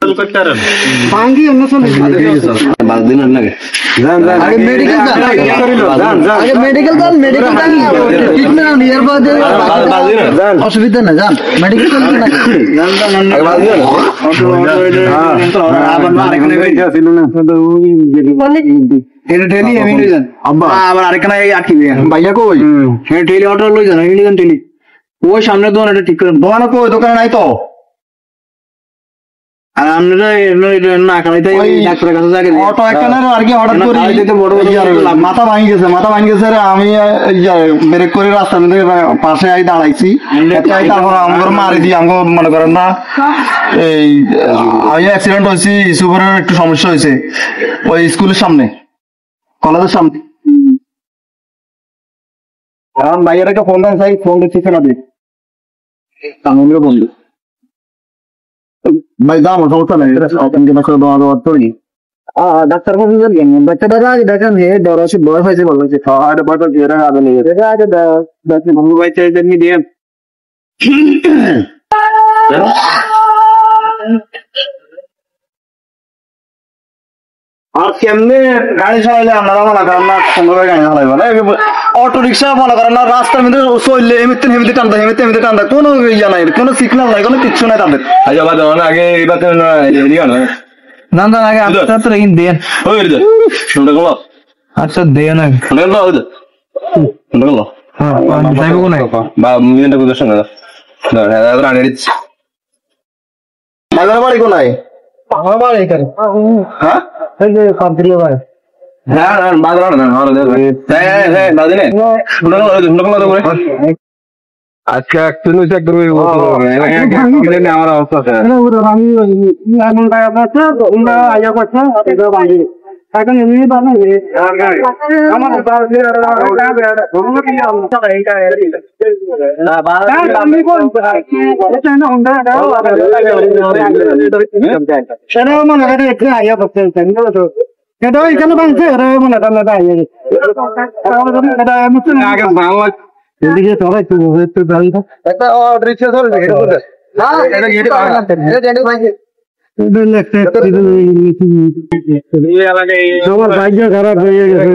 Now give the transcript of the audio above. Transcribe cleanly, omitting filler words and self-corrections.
medical করতে পারেন ভাঙ্গি অন্য চলে বাস দিন লাগে আগে মেডিকেল আগে মেডিকেল যান ট্রিটমেন্ট নিয়ার বাদে অসুবিধা না যান মেডিকেল চলতে না এটা ঠেলি আমি লই যান আবার আরেকখানা আটকিবে ভাইয়া কই হ্যাঁ ঠেলি অটো লই যান আমি নিজান ঠেলি ওই সামনে দোকান এটা ঠিক করেন দোকানে কই দোকানে নাই তো আর আপনারা না খাইতে ডাক্তারের কাছে যাকে অটো একখানে আর কি অর্ডার করি মাথা ভাঙি গেছে রে আমি ব্রেক করে রাস্তার মধ্যে পাশে আই দাঁড়াইছি তারপর আমার মারি দিয়ে আমি মনে করেন না এই আমি অ্যাক্সিডেন্ট হয়েছি সুপারের একটু সমস্যা হয়েছে ওই স্কুলের সামনে কলেজের সামনে এখন ভাইয়ের একটা ফোন দেন চাই ফোন দিচ্ছে না দিয়ে আমিও বন্ধু ভাই দাম সমস্যা নেই ডাক্তার কাছে যাবেন বাচ্চাটা আগে দেখেন হে ডর আছে বয়স হয়েছে বল হয়েছে এটা বড় জেরা আদে নিয়ে আগে ডাক্তার বাবু বাচ্চা এমনি দিয়ে আর কেমনে গাড়ি চালাইলে আপনারা মনে করেন না সুন্দর গাড়ি চালাইব না অটো রিক্সা মনে করেন না রাস্তার মধ্যে চললে হেমিতে টানতে কোনো ইয়া নাই কোনো সিগন্যাল নাই কোনো কিচ্ছু নাই তাদের আগে এবার না না আগে আপনারা তো ইন দেন শুনতে গেল আচ্ছা দেন না শুনতে গেল শুনতে গেল হ্যাঁ যাইবো না বা মিনিটটা বুঝতে শোনা রানি দিচ্ছি বাজার বাড়ি কোনায় আমার এখানে হ্যাঁ এই যে কমপ্লিট ভাই হ্যাঁ বাজার না হ্যাঁ দাদি নে শুনতে গেল আজকে একটু একদম আমার অবস্থা আছে এখন এমনি বানাবে এদিকে সবাই একটু দাঁড়িয়ে একটা রিক্সা চলে তোমার ভাগ্য খারাপ হয়ে গেছে